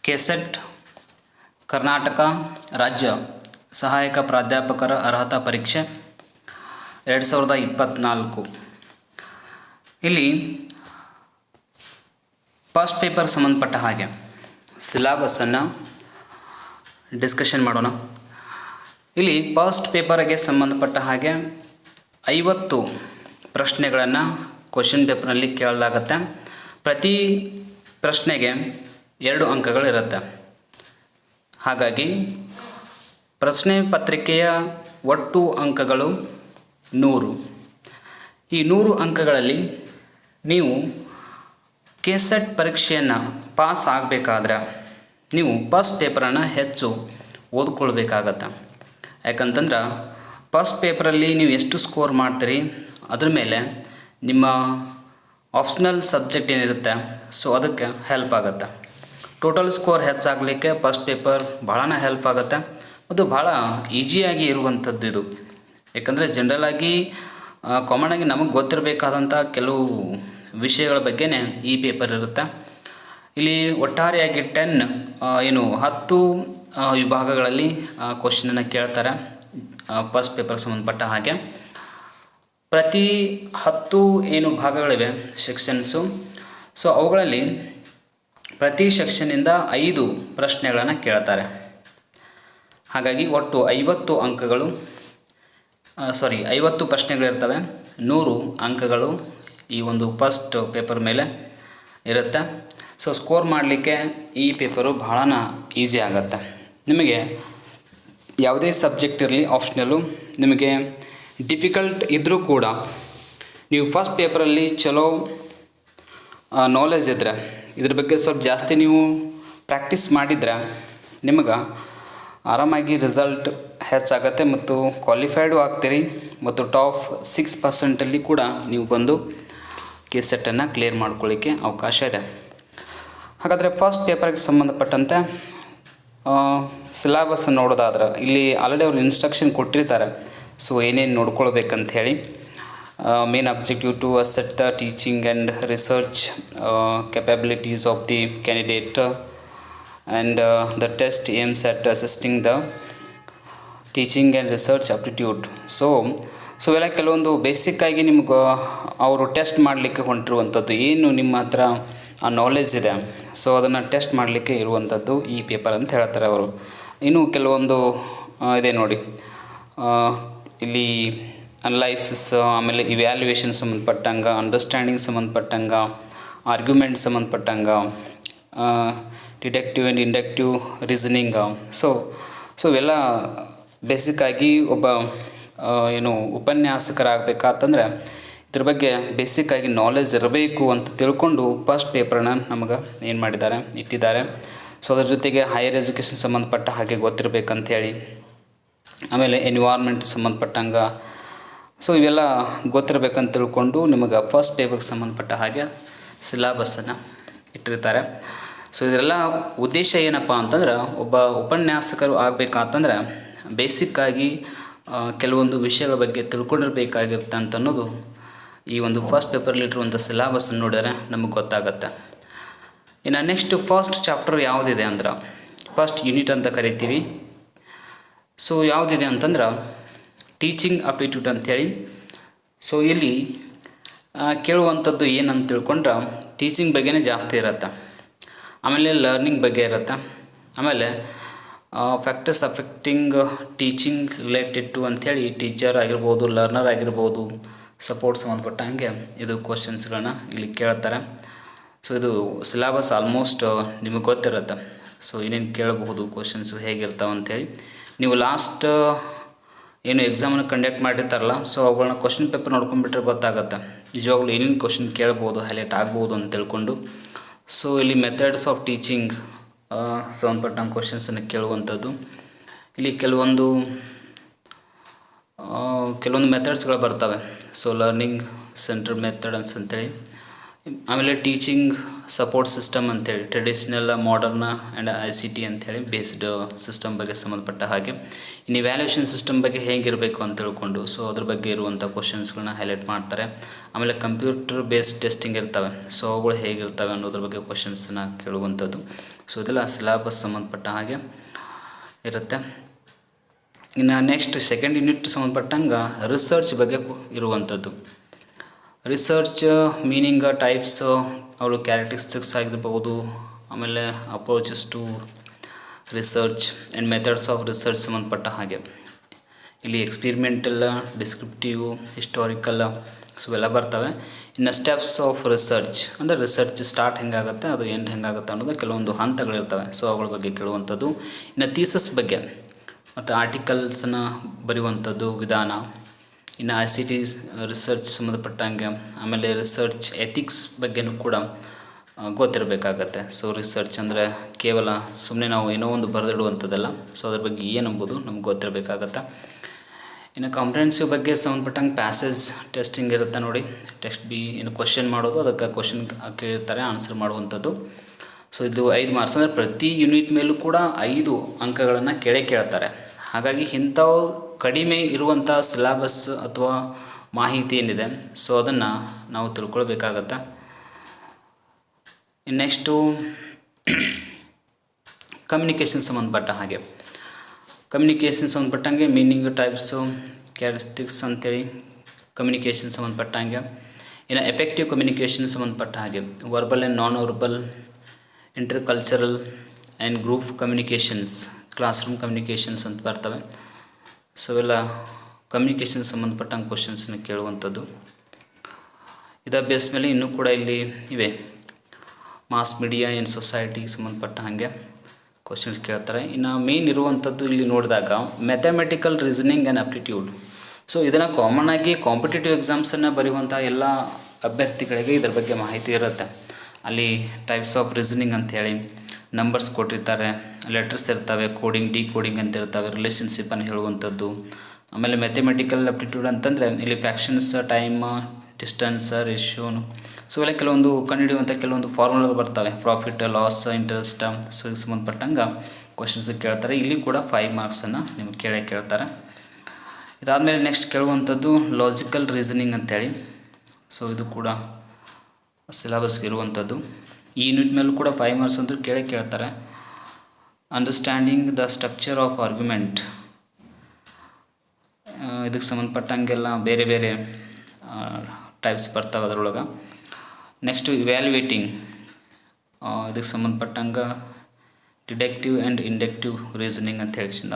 KSET Karnataka ರಾಜ್ಯ ಸಹಾಯಕ ಪ್ರಾಧ್ಯಾಪಕರ ಅರ್ಹತಾ ಪರೀಕ್ಷೆ 2024. ಇಲ್ಲಿ ಫಸ್ಟ್ ಪೇಪರ್ ಸಂಬಂಧಪಟ್ಟ ಹಾಗೆ ಸಿಲೆಬಸ್ಸನ್ನು ಡಿಸ್ಕಷನ್ ಮಾಡೋಣ. ಇಲ್ಲಿ ಫಸ್ಟ್ ಪೇಪರ್ಗೆ ಸಂಬಂಧಪಟ್ಟ ಹಾಗೆ 50 ಪ್ರಶ್ನೆಗಳನ್ನು ಕ್ವಶನ್ ಪೇಪರ್ನಲ್ಲಿ ಕೇಳಲಾಗುತ್ತೆ. ಪ್ರತಿ ಪ್ರಶ್ನೆಗೆ 2 ಅಂಕಗಳಿರುತ್ತೆ. ಹಾಗಾಗಿ ಪ್ರಶ್ನೆ ಪತ್ರಿಕೆಯ ಒಟ್ಟು ಅಂಕಗಳು 100. ಈ 100 ಅಂಕಗಳಲ್ಲಿ ನೀವು ಕೆಸೆಟ್ ಪರೀಕ್ಷೆಯನ್ನು ಪಾಸ್ ಆಗಬೇಕಾದ್ರೆ ನೀವು ಫಸ್ಟ್ ಪೇಪರನ್ನು ಹೆಚ್ಚು ಓದ್ಕೊಳ್ಬೇಕಾಗತ್ತೆ. ಯಾಕಂತಂದ್ರೆ ಫಸ್ಟ್ ಪೇಪರಲ್ಲಿ ನೀವು ಎಷ್ಟು ಸ್ಕೋರ್ ಮಾಡ್ತೀರಿ ಅದ್ರ ಮೇಲೆ ನಿಮ್ಮ ಆಪ್ಷನಲ್ ಸಬ್ಜೆಕ್ಟ್ ಏನಿರುತ್ತೆ ಸೊ ಅದಕ್ಕೆ ಹೆಲ್ಪ್ ಆಗುತ್ತೆ. ಟೋಟಲ್ ಸ್ಕೋರ್ ಹೆಚ್ಚಾಗಲಿಕ್ಕೆ ಫಸ್ಟ್ ಪೇಪರ್ ಭಾಳನೇ ಹೆಲ್ಪ್ ಆಗುತ್ತೆ ಮತ್ತು ಭಾಳ ಈಸಿಯಾಗಿ ಇರುವಂಥದ್ದು ಇದು. ಯಾಕಂದರೆ ಜನರಲಾಗಿ ಕಾಮನಾಗಿ ನಮಗೆ ಗೊತ್ತಿರಬೇಕಾದಂಥ ಕೆಲವು ವಿಷಯಗಳ ಬಗ್ಗೆನೇ ಈ ಪೇಪರ್ ಇರುತ್ತೆ. ಇಲ್ಲಿ ಒಟ್ಟಾರೆಯಾಗಿ 10 ವಿಭಾಗಗಳಲ್ಲಿ ಕ್ವಶನನ್ನು ಕೇಳ್ತಾರೆ ಫಸ್ಟ್ ಪೇಪರ್ ಸಂಬಂಧಪಟ್ಟ ಹಾಗೆ. ಪ್ರತಿ 10 ಭಾಗಗಳಿವೆ ಸೆಕ್ಷನ್ಸು. ಸೊ ಅವುಗಳಲ್ಲಿ ಪ್ರತಿ ಸೆಕ್ಷನ್ನಿಂದ 5 ಪ್ರಶ್ನೆಗಳನ್ನು ಕೇಳ್ತಾರೆ. ಹಾಗಾಗಿ ಒಟ್ಟು 50 ಅಂಕಗಳು 50 ಪ್ರಶ್ನೆಗಳಿರ್ತವೆ. 100 ಅಂಕಗಳು ಈ ಒಂದು ಫಸ್ಟ್ ಪೇಪರ್ ಮೇಲೆ ಇರುತ್ತೆ. ಸೊ ಸ್ಕೋರ್ ಮಾಡಲಿಕ್ಕೆ ಈ ಪೇಪರು ಭಾಳ ಈಸಿ ಆಗುತ್ತೆ. ನಿಮಗೆ ಯಾವುದೇ ಸಬ್ಜೆಕ್ಟ್ ಇರಲಿ ಆಪ್ಷನಲ್ಲು, ನಿಮಗೆ ಡಿಫಿಕಲ್ಟ್ ಇದ್ದರೂ ಕೂಡ ನೀವು ಫಸ್ಟ್ ಪೇಪರಲ್ಲಿ ಚಲೋ ನಾಲೆಜ್ ಇದ್ದರೆ, ಇದ್ರ ಬಗ್ಗೆ ಸ್ವಲ್ಪ ಜಾಸ್ತಿ ನೀವು ಪ್ರಾಕ್ಟೀಸ್ ಮಾಡಿದರೆ ನಿಮಗೆ ಆರಾಮಾಗಿ ರಿಸಲ್ಟ್ ಹೆಚ್ಚಾಗತ್ತೆ ಮತ್ತು ಕ್ವಾಲಿಫೈಡು ಆಗ್ತೀರಿ ಮತ್ತು ಟಾಪ್ 6% ಕೂಡ ನೀವು ಬಂದು ಕೆಸೆಟ್ಟನ್ನು ಕ್ಲಿಯರ್ ಮಾಡ್ಕೊಳ್ಳಿಕ್ಕೆ ಅವಕಾಶ ಇದೆ. ಹಾಗಾದರೆ ಫಸ್ಟ್ ಪೇಪರ್ಗೆ ಸಂಬಂಧಪಟ್ಟಂತೆ ಸಿಲೆಬಸ್ ನೋಡೋದಾದ್ರೆ ಇಲ್ಲಿ ಆಲ್ರೆಡಿ ಅವರು ಇನ್ಸ್ಟ್ರಕ್ಷನ್ ಕೊಟ್ಟಿರ್ತಾರೆ. ಸೊ ಏನೇನು ನೋಡ್ಕೊಳ್ಬೇಕಂತ ಹೇಳಿ, main objective to assess the teaching and research capabilities of the candidate and the test aims at assisting the teaching and research aptitude. So ಇವೆಲ್ಲ ಕೆಲವೊಂದು ಬೇಸಿಕ್ಕಾಗಿ ನಿಮ್ಗೆ ಅವರು ಟೆಸ್ಟ್ ಮಾಡಲಿಕ್ಕೆ ಹೊಂಟಿರುವಂಥದ್ದು, ಏನು ನಿಮ್ಮ ಹತ್ರ ಆ ನಾಲೆಜ್ ಇದೆ ಸೊ ಅದನ್ನು ಟೆಸ್ಟ್ ಮಾಡಲಿಕ್ಕೆ ಇರುವಂಥದ್ದು ಈ ಪೇಪರ್ ಅಂತ ಹೇಳ್ತಾರೆ ಅವರು. ಇನ್ನು ಕೆಲವೊಂದು ಇದೆ ನೋಡಿ, ಇಲ್ಲಿ ಅನಲೈಸಿಸ್, ಆಮೇಲೆ ಇವ್ಯಾಲ್ಯುಯೇಷನ್ ಸಂಬಂಧಪಟ್ಟಂಗೆ, ಅಂಡರ್ಸ್ಟ್ಯಾಂಡಿಂಗ್ ಸಂಬಂಧಪಟ್ಟಂಗೆ, ಆರ್ಗ್ಯುಮೆಂಟ್ ಸಂಬಂಧಪಟ್ಟಂಗೆ, deductive and inductive reasoning. So ಇವೆಲ್ಲ ಬೇಸಿಕ್ಕಾಗಿ ಒಬ್ಬ ಉಪನ್ಯಾಸಕರಾಗಬೇಕಾತಂದ್ರೆ ಇದ್ರ ಬಗ್ಗೆ ಬೇಸಿಕ್ಕಾಗಿ ನಾಲೆಜ್ ಇರಬೇಕು ಅಂತ ತಿಳ್ಕೊಂಡು ಫಸ್ಟ್ ಪೇಪರ್ನ ನಮಗೆ ಏನು ಮಾಡಿದ್ದಾರೆ ಇಟ್ಟಿದ್ದಾರೆ. ಸೊ ಅದ್ರ ಜೊತೆಗೆ ಹೈಯರ್ ಎಜುಕೇಷನ್ ಸಂಬಂಧಪಟ್ಟ ಹಾಗೆ ಗೊತ್ತಿರಬೇಕಂಥೇಳಿ, ಆಮೇಲೆ ಎನ್ವಿರಾನ್ಮೆಂಟ್ ಸಂಬಂಧಪಟ್ಟಂಗೆ, ಸೊ ಇವೆಲ್ಲ ಗೊತ್ತಿರಬೇಕಂತ ತಿಳ್ಕೊಂಡು ನಿಮಗೆ ಫಸ್ಟ್ ಪೇಪರ್ಗೆ ಸಂಬಂಧಪಟ್ಟ ಹಾಗೆ ಸಿಲೆಬಸ್ಸನ್ನು ಇಟ್ಟಿರ್ತಾರೆ. ಸೊ ಇದರೆಲ್ಲ ಉದ್ದೇಶ ಏನಪ್ಪ ಅಂತಂದ್ರೆ, ಒಬ್ಬ ಉಪನ್ಯಾಸಕರು ಆಗಬೇಕಂತಂದ್ರೆ ಬೇಸಿಕ್ಕಾಗಿ ಕೆಲವೊಂದು ವಿಷಯಗಳ ಬಗ್ಗೆ ತಿಳ್ಕೊಂಡಿರ್ಬೇಕಾಗಿರುತ್ತೆ ಅಂತ ಅನ್ನೋದು ಈ ಒಂದು ಫಸ್ಟ್ ಪೇಪರ್ಲಿಟ್ಟಿರುವಂಥ ಸಿಲೆಬಸ್ಸನ್ನು ನೋಡಿದರೆ ನಮಗೆ ಗೊತ್ತಾಗುತ್ತೆ. ಇನ್ನು ನೆಕ್ಸ್ಟ್ ಫಸ್ಟ್ ಚಾಪ್ಟರ್ ಯಾವುದಿದೆ ಅಂದ್ರೆ ಫಸ್ಟ್ ಯೂನಿಟ್ ಅಂತ ಕರಿತೀವಿ. ಸೊ ಯಾವುದಿದೆ ಅಂತಂದ್ರೆ ಟೀಚಿಂಗ್ ಅಪ್ಟಿಟ್ಯೂಡ್ ಅಂಥೇಳಿ. ಸೊ ಇಲ್ಲಿ ಕೇಳುವಂಥದ್ದು ಏನಂತ ತಿಳ್ಕೊಂಡ್ರೆ ಟೀಚಿಂಗ್ ಬಗ್ಗೆನೇ ಜಾಸ್ತಿ ಇರುತ್ತೆ, ಆಮೇಲೆ ಲರ್ನಿಂಗ್ ಬಗ್ಗೆ ಇರುತ್ತೆ, ಆಮೇಲೆ factors affecting teaching related to ಅಂಥೇಳಿ ಟೀಚರ್ ಆಗಿರ್ಬೋದು, ಲರ್ನರ್ ಆಗಿರ್ಬೋದು, ಸಪೋರ್ಟ್ ಸಂಬಂಧಪಟ್ಟ ಹಾಗೆ ಇದು ಕ್ವಶನ್ಸ್ಗಳನ್ನ ಇಲ್ಲಿ ಕೇಳ್ತಾರೆ. ಸೊ ಇದು ಸಿಲೆಬಸ್ ಆಲ್ಮೋಸ್ಟ್ ನಿಮಗೆ ಗೊತ್ತಿರುತ್ತೆ. ಸೊ ಏನೇನು ಕೇಳಬಹುದು, ಕ್ವಶನ್ಸು ಹೇಗಿರ್ತಾವೆ ಅಂಥೇಳಿ ನೀವು ಲಾಸ್ಟ್ ಏನು ಎಕ್ಸಾಮನ್ನು ಕಂಡಕ್ಟ್ ಮಾಡಿರ್ತಾರಲ್ಲ ಸೊ ಅವುಗಳನ್ನ ಕ್ವಶನ್ ಪೇಪರ್ ನೋಡ್ಕೊಂಡ್ಬಿಟ್ರೆ ಗೊತ್ತಾಗುತ್ತೆ ನಿಜವಾಗ್ಲೂ ಏನೇನು ಕ್ವಶನ್ ಕೇಳ್ಬೋದು, ಹೈಲೈಟ್ ಆಗ್ಬೋದು ಅಂತ ತಿಳ್ಕೊಂಡು. ಸೊ ಇಲ್ಲಿ ಮೆಥಡ್ಸ್ ಆಫ್ ಟೀಚಿಂಗ್ ಸಂಬಂಧಪಟ್ಟಂಗೆ ಕ್ವಶನ್ಸನ್ನು ಕೇಳುವಂಥದ್ದು. ಇಲ್ಲಿ ಕೆಲವೊಂದು ಮೆಥಡ್ಸ್ಗಳು ಬರ್ತವೆ. ಸೊ ಲರ್ನಿಂಗ್ ಸೆಂಟರ್ ಮೆಥಡ್ ಅಂತೇಳಿ, ಆಮೇಲೆ ಟೀಚಿಂಗ್ ಸಪೋರ್ಟ್ ಸಿಸ್ಟಮ್ ಅಂತೇಳಿ ಟ್ರೆಡಿಷ್ನಲ್ ಮಾಡರ್ನ್ ಆ್ಯಂಡ್ ICT ಅಂಥೇಳಿ ಬೇಸ್ಡ್ ಸಿಸ್ಟಮ್ ಬಗ್ಗೆ ಸಂಬಂಧಪಟ್ಟ ಹಾಗೆ ಇನ್ನು ಇವ್ಯಾಲ್ಯೂಯೇಷನ್ ಸಿಸ್ಟಮ್ ಬಗ್ಗೆ ಹೇಗಿರಬೇಕು ಅಂತ ತಿಳ್ಕೊಂಡು ಸೊ ಅದ್ರ ಬಗ್ಗೆ ಇರುವಂಥ ಕ್ವಶನ್ಸ್ಗಳನ್ನ ಹೈಲೈಟ್ ಮಾಡ್ತಾರೆ. ಆಮೇಲೆ ಕಂಪ್ಯೂಟರ್ ಬೇಸ್ಡ್ ಟೆಸ್ಟಿಂಗ್ ಇರ್ತವೆ, ಸೊ ಅವುಗಳು ಹೇಗಿರ್ತವೆ ಅನ್ನೋದ್ರ ಬಗ್ಗೆ ಕ್ವಶನ್ಸನ್ನ ಕೇಳುವಂಥದ್ದು. ಸೊ ಇದೆಲ್ಲ ಸಿಲೆಬಸ್ ಸಂಬಂಧಪಟ್ಟ ಹಾಗೆ ಇರುತ್ತೆ. ಇನ್ನು ನೆಕ್ಸ್ಟ್ ಸೆಕೆಂಡ್ ಯೂನಿಟ್ ಸಂಬಂಧಪಟ್ಟಂಗೆ ರಿಸರ್ಚ್ ಬಗ್ಗೆ ಇರುವಂಥದ್ದು. ರಿಸರ್ಚ್ ಮೀನಿಂಗ್, ಟೈಪ್ಸ್, ಅವಳು ಕ್ಯಾರೆಕ್ಟರಿಸ್ಟಿಕ್ಸ್ ಆಗಿರ್ಬೋದು, ಆಮೇಲೆ approaches to research and methods of research ಸಂಬಂಧಪಟ್ಟ ಹಾಗೆ ಇಲ್ಲಿ ಎಕ್ಸ್ಪಿರಿಮೆಂಟಲ್, ಡಿಸ್ಕ್ರಿಪ್ಟಿವ್, ಹಿಸ್ಟಾರಿಕಲ್ ಸೊ ಎಲ್ಲ ಬರ್ತವೆ. ಇನ್ನು ಸ್ಟೆಪ್ಸ್ ಆಫ್ ರಿಸರ್ಚ್ ಅಂದರೆ ರಿಸರ್ಚ್ ಸ್ಟಾರ್ಟ್ ಹೆಂಗಾಗುತ್ತೆ, ಅದು ಎಂಡ್ ಹೆಂಗಾಗುತ್ತೆ ಅನ್ನೋದು ಕೆಲವೊಂದು ಹಂತಗಳಿರ್ತವೆ, ಸೊ ಅವುಗಳ ಬಗ್ಗೆ ಕೇಳುವಂಥದ್ದು. ಇನ್ನು ಥೀಸಸ್ ಬಗ್ಗೆ ಮತ್ತು ಆರ್ಟಿಕಲ್ಸನ್ನ ಬರೆಯುವಂಥದ್ದು ವಿಧಾನ. ಇನ್ನು ICT ರಿಸರ್ಚ್ ಸಂಬಂಧಪಟ್ಟಂಗೆ ಆಮೇಲೆ ರಿಸರ್ಚ್ ಎಥಿಕ್ಸ್ ಬಗ್ಗೆನೂ ಕೂಡ ಗೊತ್ತಿರಬೇಕಾಗತ್ತೆ. ಸೊ ರಿಸರ್ಚ್ ಅಂದರೆ ಕೇವಲ ಸುಮ್ಮನೆ ನಾವು ಏನೋ ಒಂದು ಬರೆದಿಡುವಂಥದ್ದಲ್ಲ, ಸೊ ಅದ್ರ ಬಗ್ಗೆ ಏನಂಬುದು ನಮ್ಗೆ ಗೊತ್ತಿರಬೇಕಾಗತ್ತೆ. ಇನ್ನು ಕಾಂಪ್ರಿಹೆನ್ಸಿವ್ ಬಗ್ಗೆ ಸಂಬಂಧಪಟ್ಟಂಗೆ ಪ್ಯಾಸೇಜ್ ಟೆಸ್ಟಿಂಗ್ ಇರುತ್ತೆ ನೋಡಿ, ಟೆಸ್ಟ್ ಬಿ ಇನ್ನು ಕ್ವಶನ್ ಮಾಡೋದು, ಅದಕ್ಕೆ ಕ್ವಶನ್ ಕೇಳಿರ್ತಾರೆ ಆನ್ಸರ್ ಮಾಡುವಂಥದ್ದು. ಸೊ ಇದು 5 ಮಾರ್ಕ್ಸ್ ಅಂದರೆ ಪ್ರತಿ ಯೂನಿಟ್ ಮೇಲೂ ಕೂಡ 5 ಅಂಕಗಳನ್ನು ಕೇಳ್ತಾರೆ. ಹಾಗಾಗಿ ಇಂಥವು ಕಡಿಮೆ ಇರುವಂಥ ಸಿಲೆಬಸ್ ಅಥವಾ ಮಾಹಿತಿ ಏನಿದೆ ಸೊ ಅದನ್ನು ನಾವು ತಿಳ್ಕೊಳ್ಬೇಕಾಗತ್ತೆ. ನೆಕ್ಸ್ಟು ಕಮ್ಯುನಿಕೇಷನ್ ಸಂಬಂಧಪಟ್ಟ ಹಾಗೆ ಕಮ್ಯುನಿಕೇಷನ್ ಸಂಬಂಧಪಟ್ಟಂಗೆ ಮೀನಿಂಗ್, ಟೈಪ್ಸು, ಕ್ಯಾರೆಕ್ಟರಿಸ್ಟಿಕ್ಸ್ ಅಂತೇಳಿ ಕಮ್ಯುನಿಕೇಷನ್ ಸಂಬಂಧಪಟ್ಟಂಗೆ. ಇನ್ನು ಎಫೆಕ್ಟಿವ್ ಕಮ್ಯುನಿಕೇಷನ್ ಸಂಬಂಧಪಟ್ಟ ಹಾಗೆ verbal and non verbal, intercultural and group communications, class room communications ಅಂತ ಬರ್ತವೆ. ಸೊ ಇವೆಲ್ಲ ಕಮ್ಯುನಿಕೇಷನ್ ಸಂಬಂಧಪಟ್ಟಂಗೆ ಕ್ವಶನ್ಸನ್ನ ಕೇಳುವಂಥದ್ದು. ಇದರ ಬೇಸ್ ಮೇಲೆ ಇನ್ನೂ ಕೂಡ ಇಲ್ಲಿ ಇವೆ ಮಾಸ್ ಮೀಡಿಯಾ ಆ್ಯಂಡ್ ಸೊಸೈಟಿಗೆ ಸಂಬಂಧಪಟ್ಟ ಹಾಗೆ ಕ್ವಶನ್ಸ್ ಕೇಳ್ತಾರೆ. ಇನ್ನು ಮೇನ್ ಇರುವಂಥದ್ದು ಇಲ್ಲಿ ನೋಡಿದಾಗ mathematical reasoning and aptitude. So ಇದನ್ನು ಕಾಮನ್ ಆಗಿ ಕಾಂಪಿಟೇಟಿವ್ ಎಕ್ಸಾಮ್ಸನ್ನು ಬರೆಯುವಂಥ ಎಲ್ಲ ಅಭ್ಯರ್ಥಿಗಳಿಗೆ ಇದ್ರ ಬಗ್ಗೆ ಮಾಹಿತಿ ಇರುತ್ತೆ. ಅಲ್ಲಿ ಟೈಪ್ಸ್ ಆಫ್ ರೀಸನಿಂಗ್ ಅಂಥೇಳಿ ನಂಬರ್ಸ್ ಕೊಟ್ಟಿರ್ತಾರೆ, ಲೆಟರ್ಸ್ ಇರ್ತವೆ, ಕೋಡಿಂಗ್, ಡಿಕೋಡಿಂಗ್ ಅಂತ ಇರ್ತವೆ, ರಿಲೇಷನ್ಶಿಪ್ಪನ್ನು ಹೇಳುವಂಥದ್ದು. ಆಮೇಲೆ ಮ್ಯಾಥಮೆಟಿಕಲ್ ಆಪ್ಟಿಟ್ಯೂಡ್ ಅಂತಂದರೆ ಇಲ್ಲಿ ಫ್ಯಾಕ್ಷನ್ಸ್, ಟೈಮ್, ಡಿಸ್ಟೆನ್ಸ್, ರೇಷಿಯೋನು ಸೊ ಎಲ್ಲ ಕೆಲವೊಂದು ಕಂಡುಹಿಡಿಯುವಂಥ ಕೆಲವೊಂದು ಫಾರ್ಮುಲಾಗಳು ಬರ್ತವೆ, ಪ್ರಾಫಿಟ್, ಲಾಸ್, ಇಂಟ್ರೆಸ್ಟ್. ಸೊ ಇದಕ್ಕೆ ಸಂಬಂಧಪಟ್ಟಂಗೆ ಕ್ವಶನ್ಸ್ ಕೇಳ್ತಾರೆ. ಇಲ್ಲಿ ಕೂಡ 5 ಮಾರ್ಕ್ಸನ್ನು ನಿಮಗೆ ಕೇಳ್ತಾರೆ. ಇದಾದಮೇಲೆ ನೆಕ್ಸ್ಟ್ ಕೇಳುವಂಥದ್ದು ಲಾಜಿಕಲ್ ರೀಸನಿಂಗ್ ಅಂತೇಳಿ. ಸೊ ಇದು ಕೂಡ ಸಿಲೆಬಸ್ಗೆ ಇರುವಂಥದ್ದು. ಈ ಯೂನಿಟ್ ಮೇಲೂ ಕೂಡ 5 ಮಾರ್ಕ್ಸ್ ಅಂತೂ ಕೇಳ್ತಾರೆ. Understanding the structure of argument, ಇದಕ್ಕೆ ಸಂಬಂಧಪಟ್ಟಂಗೆಲ್ಲ ಬೇರೆ ಬೇರೆ ಟೈಪ್ಸ್ ಬರ್ತವೆ ಅದರೊಳಗೆ. ನೆಕ್ಸ್ಟು ಇವ್ಯಾಲ್ಯುವೇಟಿಂಗ್, ಇದಕ್ಕೆ ಸಂಬಂಧಪಟ್ಟಂಗೆ ಡಿಡಕ್ಟಿವ್ ಆ್ಯಂಡ್ ಇಂಡಕ್ಟಿವ್ ರೀಸನಿಂಗ್ ಅಂತ ಹೇಳಿಸಿಂದ.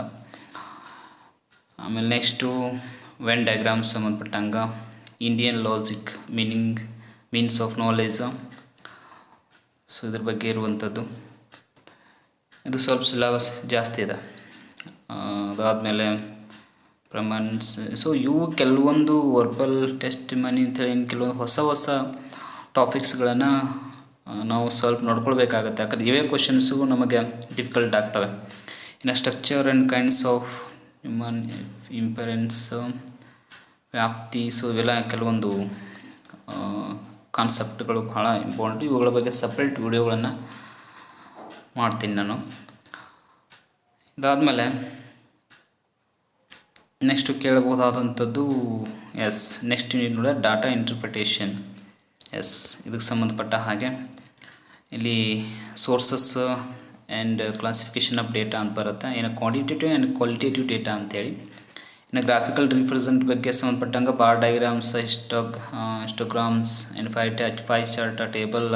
ಆಮೇಲೆ ನೆಕ್ಸ್ಟು ವೆನ್ ಡಯಾಗ್ರಾಮ್ಸ್ ಸಂಬಂಧಪಟ್ಟಂಗೆ Indian logic means of knowledge. So ಇದ್ರ ಬಗ್ಗೆ ಇರುವಂಥದ್ದು. ಇದು ಸ್ವಲ್ಪ ಸಿಲೆಬಸ್ ಜಾಸ್ತಿ ಇದೆ. ಅದಾದಮೇಲೆ ಪ್ರಮಾಣ್ಸ್. ಸೊ ಇವು ಕೆಲವೊಂದು ವರ್ಬಲ್ ಟೆಸ್ಟ್ ಮನಿ ಅಂತೇಳಿ ಕೆಲವೊಂದು ಹೊಸ ಟಾಪಿಕ್ಸ್ಗಳನ್ನು ನಾವು ಸ್ವಲ್ಪ ನೋಡ್ಕೊಳ್ಬೇಕಾಗತ್ತೆ, ಯಾಕಂದರೆ ಇವೇ ಕ್ವಶನ್ಸು ನಮಗೆ ಡಿಫಿಕಲ್ಟ್ ಆಗ್ತವೆ. ಇನ್ನು structure and kinds of human inference, ವ್ಯಾಪ್ತಿ. ಸೊ ಇವೆಲ್ಲ ಕೆಲವೊಂದು ಕಾನ್ಸೆಪ್ಟ್ಗಳು ಭಾಳ ಇಂಪಾರ್ಟೆಂಟ್. ಇವುಗಳ ಬಗ್ಗೆ ಸಪ್ರೇಟ್ ವಿಡಿಯೋಗಳನ್ನು ಮಾಡ್ತೀನಿ ನಾನು. ಇದಾದಮೇಲೆ ನೆಕ್ಸ್ಟು ಕೇಳಬಹುದಾದಂಥದ್ದು ನೆಕ್ಸ್ಟ್ ಯೂನಿಟ್ ನೋಡಿದ್ರೆ ಡಾಟಾ ಇಂಟರ್ಪ್ರಿಟೇಷನ್. ಇದಕ್ಕೆ ಸಂಬಂಧಪಟ್ಟ ಹಾಗೆ ಇಲ್ಲಿ sources and classification of data ಅಂತ ಬರುತ್ತೆ. ಇನ್ನು ಕ್ವಾಂಟಿಟೇಟಿವ್ ಆ್ಯಂಡ್ ಕ್ವಾಲಿಟೇಟಿವ್ ಡೇಟಾ ಅಂತೇಳಿ. ಇನ್ನು ಗ್ರಾಫಿಕಲ್ ರಿಪ್ರೆಸೆಂಟ್ ಬಗ್ಗೆ ಸಂಬಂಧಪಟ್ಟಂಗೆ bar diagrams, histograms and pie chart, table,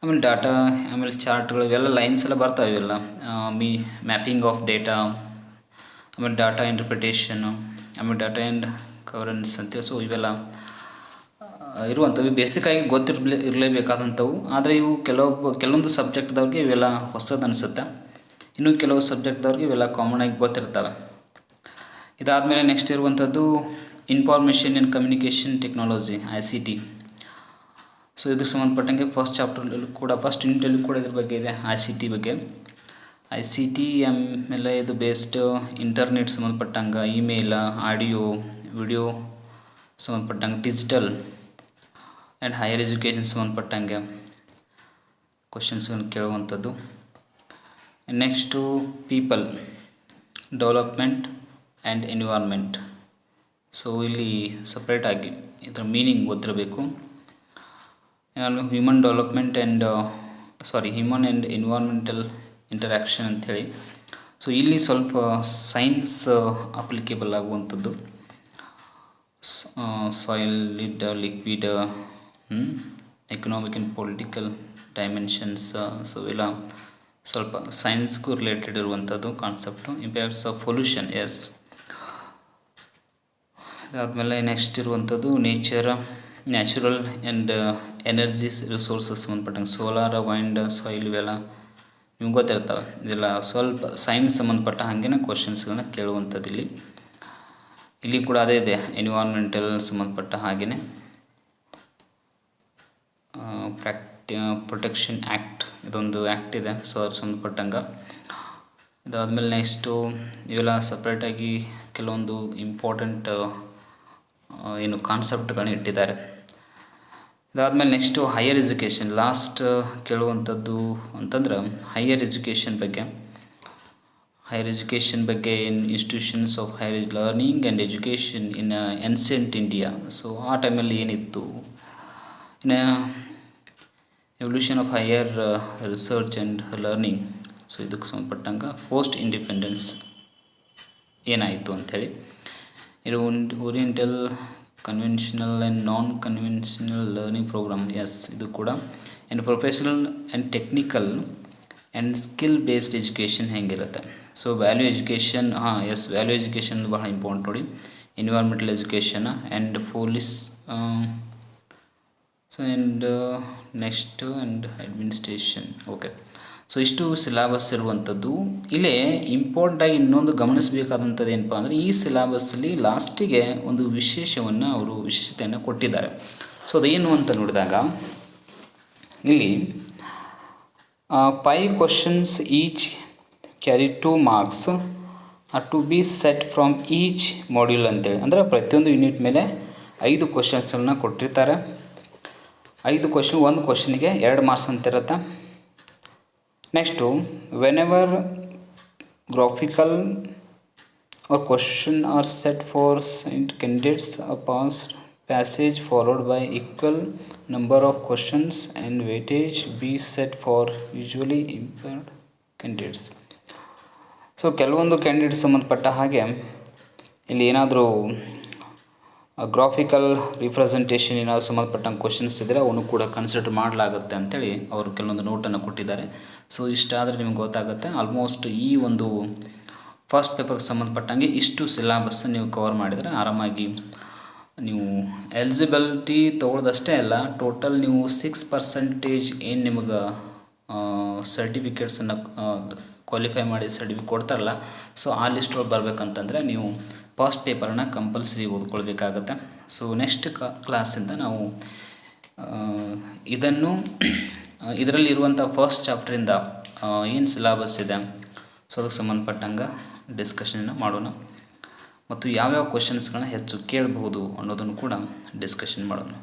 ಆಮೇಲೆ ಡಾಟಾ, ಆಮೇಲೆ ಚಾರ್ಟ್ಗಳು, ಇವೆಲ್ಲ ಲೈನ್ಸ್ ಎಲ್ಲ ಬರ್ತವೆ. ಇವೆಲ್ಲ ಮ್ಯಾಪಿಂಗ್ ಆಫ್ ಡೇಟಾ, ಆಮೇಲೆ ಡಾಟಾ ಇಂಟರ್ಪ್ರಿಟೇಷನು, ಆಮೇಲೆ ಡಾಟಾ ಆ್ಯಂಡ್ ಕವರೆನ್ಸ್ ಅಂತೇಳಿ. ಸೊ ಇವೆಲ್ಲ ಇರುವಂಥವು ಬೇಸಿಕ್ಕಾಗಿ ಇರಲೇಬೇಕಾದಂಥವು. ಆದರೆ ಇವು ಕೆಲವೊಂದು ಸಬ್ಜೆಕ್ಟ್ದವ್ರಿಗೆ ಇವೆಲ್ಲ ಹೊಸದು ಅನಿಸುತ್ತೆ, ಇನ್ನು ಕೆಲವು ಸಬ್ಜೆಕ್ಟ್ದವ್ರಿಗೆ ಇವೆಲ್ಲ ಕಾಮನ್ ಆಗಿ ಗೊತ್ತಿರ್ತವೆ. ಇದಾದಮೇಲೆ ನೆಕ್ಸ್ಟ್ ಇರುವಂಥದ್ದು information and communication technology, ICT. So ಇದಕ್ಕೆ ಸಂಬಂಧಪಟ್ಟಂಗೆ ಫಸ್ಟ್ ಚಾಪ್ಟರ್ಲ್ಲೂ ಕೂಡ ಫಸ್ಟ್ ಯೂನಿಟಲ್ಲಿ ಕೂಡ ಇದ್ರ ಬಗ್ಗೆ ಇದೆ, ICT ಬಗ್ಗೆ. ICT ಆಮೇಲೆ ಇದು ಬೇಸ್ಡ್ ಇಂಟರ್ನೆಟ್ ಸಂಬಂಧಪಟ್ಟಂಗೆ, ಇಮೇಲ್, ಆಡಿಯೋ, ವಿಡಿಯೋ ಸಂಬಂಧಪಟ್ಟಂಗೆ, ಡಿಜಿಟಲ್ ಆ್ಯಂಡ್ ಹೈಯರ್ ಎಜುಕೇಷನ್ ಸಂಬಂಧಪಟ್ಟಂಗೆ. ಕ್ವಶನ್ಸ್ಗಳನ್ನು ಕೇಳುವಂಥದ್ದು. Next people development and environment. So ಇಲ್ಲಿ ಸಪ್ರೇಟಾಗಿ ಇದರ ಮೀನಿಂಗ್ ಗೊತ್ತಿರಬೇಕು. Human development and human and environmental interaction ಅಂಥೇಳಿ. ಸೊ ಇಲ್ಲಿ ಸ್ವಲ್ಪ ಸೈನ್ಸ್ ಅಪ್ಲಿಕೇಬಲ್ ಆಗುವಂಥದ್ದು. Solid, liquid, economic and political dimensions. So ಎಲ್ಲ ಸ್ವಲ್ಪ ಸೈನ್ಸ್ಗೂ ರಿಲೇಟೆಡ್ ಇರುವಂಥದ್ದು ಕಾನ್ಸೆಪ್ಟು. ಇಂಪ್ಯಾಕ್ಟ್ಸ್ ಆಫ್ ಪೊಲ್ಯೂಷನ್, ಎಸ್. ಅದಾದಮೇಲೆ ನೆಕ್ಸ್ಟ್ ಇರುವಂಥದ್ದು ನ್ಯಾಚುರಲ್ ಆ್ಯಂಡ್ ಎನರ್ಜೀಸ್ ರಿಸೋರ್ಸಸ್ ಸಂಬಂಧಪಟ್ಟಂಗೆ ಸೋಲಾರ್, ವೈಂಡ್, ಸಾಯಿಲ್ ಇವೆಲ್ಲ ನಿಮ್ಗೆ ಗೊತ್ತಿರ್ತವೆ. ಇದೆಲ್ಲ ಸ್ವಲ್ಪ ಸೈನ್ಸ್ ಸಂಬಂಧಪಟ್ಟ ಹಾಗೆ ಕ್ವಶನ್ಸ್ಗಳನ್ನ ಕೇಳುವಂಥದ್ದು. ಇಲ್ಲಿ ಕೂಡ ಅದೇ ಇದೆ, ಎನ್ವಿರಾನ್ಮೆಂಟಲ್ ಸಂಬಂಧಪಟ್ಟ ಹಾಗೆಯೇ ಪ್ರೊಟೆಕ್ಷನ್ ಆ್ಯಕ್ಟ್ ಇದೊಂದು ಆ್ಯಕ್ಟ್ ಇದೆ. ಸೊ ಅದ್ರ ಸಂಬಂಧಪಟ್ಟಂಗೆ. ಇದಾದಮೇಲೆ ನೆಕ್ಸ್ಟು ಇವೆಲ್ಲ ಸಪ್ರೇಟಾಗಿ ಕೆಲವೊಂದು ಇಂಪಾರ್ಟೆಂಟ್ ಏನು ಕಾನ್ಸೆಪ್ಟ್ಗಳನ್ನ ಇಟ್ಟಿದ್ದಾರೆ. ಇದಾದಮೇಲೆ ನೆಕ್ಸ್ಟು ಹೈಯರ್ ಎಜುಕೇಷನ್ ಲಾಸ್ಟ್ ಕೇಳುವಂಥದ್ದು ಅಂತಂದ್ರೆ ಹೈಯರ್ ಎಜುಕೇಷನ್ ಬಗ್ಗೆ institutions of higher learning and education in ancient India. So ಆ ಟೈಮಲ್ಲಿ ಏನಿತ್ತು, ಇನ್ನು evolution of higher research and learning. So ಇದಕ್ಕೆ ಸಂಬಂಧಪಟ್ಟಂಗೆ ಪೋಸ್ಟ್ ಇಂಡಿಪೆಂಡೆನ್ಸ್ ಏನಾಯಿತು ಅಂಥೇಳಿ. ಇದು oriental conventional and non conventional learning program, ಎಸ್ ಇದು ಕೂಡ. And professional and technical and skill based education ಹೆಂಗಿರುತ್ತೆ. So value education, value education ಬಹಳ ಇಂಪಾರ್ಟೆಂಟ್ ನೋಡಿ. Environmental education and police, so and next and administration. Okay, so ಇಷ್ಟು syllabus ಇರುವಂಥದ್ದು. ಇಲ್ಲೇ ಇಂಪಾರ್ಟೆಂಟಾಗಿ ಇನ್ನೊಂದು ಗಮನಿಸಬೇಕಾದಂಥದ್ದು ಏನಪ್ಪ ಅಂದರೆ, ಈ ಸಿಲೆಬಸ್ಸಲ್ಲಿ ಲಾಸ್ಟಿಗೆ ಒಂದು ವಿಶೇಷತೆಯನ್ನು ಕೊಟ್ಟಿದ್ದಾರೆ. ಸೊ ಅದೇನು ಅಂತ ನೋಡಿದಾಗ ಇಲ್ಲಿ 5 questions each carry 2 marks are to be set from each module ಅಂತೇಳಿ. ಅಂದರೆ ಪ್ರತಿಯೊಂದು ಯೂನಿಟ್ ಮೇಲೆ 5 ಕ್ವಶನ್ಸನ್ನು ಕೊಟ್ಟಿರ್ತಾರೆ. 5 ಕ್ವಶನ್, ಒಂದು ಕ್ವಶನ್ಗೆ 2 ಮಾರ್ಕ್ಸ್ ಅಂತ ಇರುತ್ತೆ. Next whenever graphical or question are set for candidates, a passage followed by equal number of questions and weightage be set for visually impaired candidates. So ಕೆಲವೊಂದು ಕ್ಯಾಂಡಿಡೇಟ್ಸ್ ಸಂಬಂಧಪಟ್ಟ ಹಾಗೆ ಇಲ್ಲಿ ಏನಾದರೂ ಗ್ರಾಫಿಕಲ್ ರಿಪ್ರೆಸೆಂಟೇಷನ್ ಏನಾದರೂ ಸಂಬಂಧಪಟ್ಟಂಗೆ ಕ್ವಶನ್ಸ್ ಇದ್ದರೆ ಅವನು ಕೂಡ ಕನ್ಸಿಡರ್ ಮಾಡಲಾಗುತ್ತೆ ಅಂತೇಳಿ ಅವರು ಕೆಲವೊಂದು ನೋಟನ್ನು ಕೊಟ್ಟಿದ್ದಾರೆ. ಸೊ ಇಷ್ಟಾದರೆ ನಿಮ್ಗೆ ಗೊತ್ತಾಗುತ್ತೆ ಆಲ್ಮೋಸ್ಟ್ ಈ ಒಂದು ಫಸ್ಟ್ ಪೇಪರ್ಗೆ ಸಂಬಂಧಪಟ್ಟಂಗೆ ಇಷ್ಟು ಸಿಲೆಬಸ್ ನೀವು ಕವರ್ ಮಾಡಿದರೆ ಆರಾಮಾಗಿ ನೀವು ಎಲಿಜಿಬಿಲಿಟಿ ತೊಗೊಳ್ಳೋದಷ್ಟೇ ಅಲ್ಲ, ಟೋಟಲ್ ನೀವು 6% ಏನು ನಿಮಗೆ ಸರ್ಟಿಫಿಕೇಟ್ಸನ್ನು ಕ್ವಾಲಿಫೈ ಮಾಡಿ ಸರ್ಟಿಫಿಕೇಟ್ ಕೊಡ್ತಾರಲ್ಲ, ಸೊ ಆ ಲಿಸ್ಟ್ ಒಳಗೆ ಬರಬೇಕಂತಂದರೆ ನೀವು ಫಸ್ಟ್ ಪೇಪರನ್ನು ಕಂಪಲ್ಸರಿ ಓದ್ಕೊಳ್ಬೇಕಾಗತ್ತೆ. ಸೊ ನೆಕ್ಸ್ಟ್ ಕ್ಲಾಸಿಂದ ನಾವು ಇದರಲ್ಲಿರುವಂಥ ಫಸ್ಟ್ ಚಾಪ್ಟ್ರಿಂದ ಏನು ಸಿಲೆಬಸ್ ಇದೆ ಸೊ ಅದಕ್ಕೆ ಸಂಬಂಧಪಟ್ಟಂಗೆ ಡಿಸ್ಕಷನ್ನ ಮಾಡೋಣ ಮತ್ತು ಯಾವ್ಯಾವ ಕ್ವಶನ್ಸ್ಗಳನ್ನ ಹೆಚ್ಚು ಕೇಳಬಹುದು ಅನ್ನೋದನ್ನು ಕೂಡ ಡಿಸ್ಕಷನ್ ಮಾಡೋಣ.